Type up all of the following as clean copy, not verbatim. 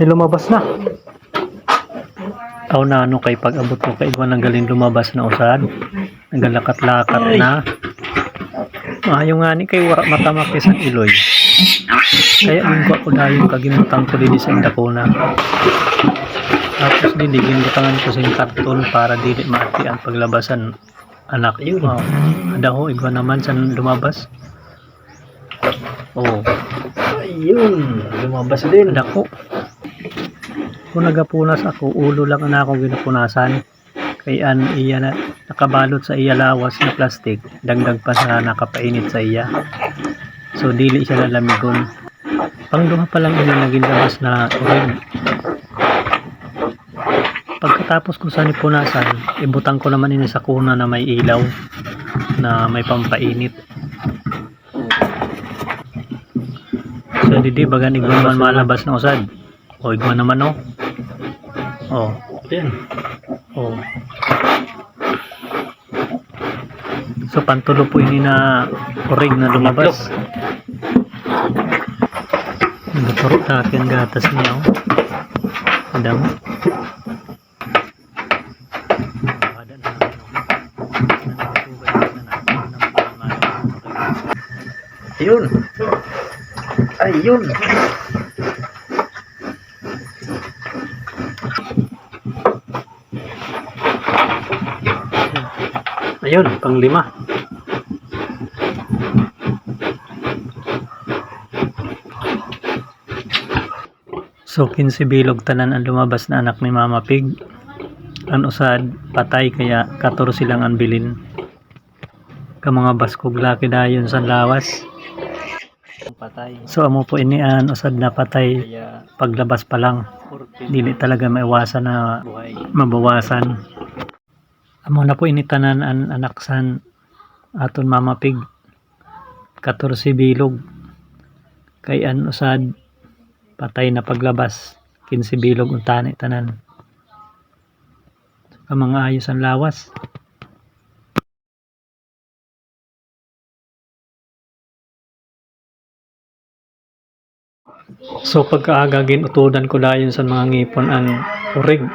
Lumabas na. Aw na ano kay pag-abot ko kay iwan galing lumabas na usad. Nagalakat-lakat na. Ayaw nga ni kay wara matamakis ang iloy. Kaya linggo ako dayon kagimutang ko dili sa indakona. Tapos dili gimutangan ko sa karton para dili maati ang paglabasan anak. Wow. Daho igwa naman sa lumabas. Oh. Ayun, lumabas din. Dako. Kung nagapunas ako, ulo lang na ako ginapunasan. Kaya iya na nakabalot sa iya lawas na plastic, dagdag pa sa nakapainit sa iya. So dili siya lalamigon. Pangduha pa lang ina naging labas na urig. Pagkatapos ko sa nipunasan, ibutang ko naman ini sa kuna na may ilaw na may pampainit. So didi bagan igwa naman malabas na usad. O igwa naman no. Oh, yan. Oh. So pantulo po ini na urig na lumabas. Nagturo na akin gatas niya. Oh. Adam. Ayun. Ayun. Ayun, pang-5. So 15 bilog tanan ang lumabas na anak ni Mama Pig. Ang usad patay kaya 14 silang ang bilin. Ka mga baskog laki dayon sa lawas. Patay. So amo po ini an usad na patay paglabas pa lang. Dili talaga maiwasan na mabawasan. Amo na po ini tanan an anak san aton Mama Pig. 14 bilog. Kay an usad patay na paglabas. 15 bilog untani tanan. Ang mga ayos ang lawas. So pagkaaga ginutudan ko dayon sa mga ngipon ang urig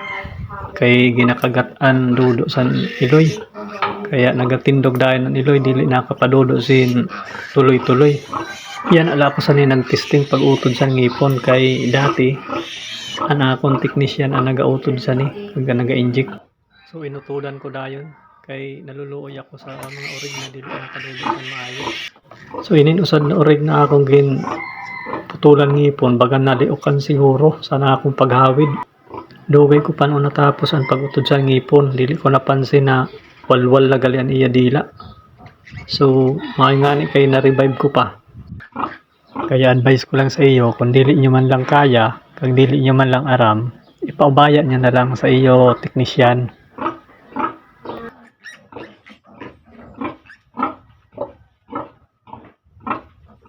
kay ginakagat-an dudo sa iloy. Kaya nagatindog dayon ang iloy dili nakapadudo sin tuloy-tuloy. Yan ala ko sa ni nagtesting pag-utod sa ngipon kay dati ana akong technician ang nagautod sa ni kag naga-inject. So inutudan ko dayon kay naluluoy ako sa mga urig na dili ang padudo sa maayo. So inin usad na urig na akong putulan ngipon bagan naliukan siguro sana akong paghawid. Dugay ko pa noon natapos ang pag-utod sa ngipon, dili ko napansin na walwal na gali ang iya dila. So maingani kay na-revive ko pa. Kaya advice ko lang sa iyo kung dili nyo man lang kaya, kag dili nyo man lang aram, ipaubaya nyo na lang sa iyo technician.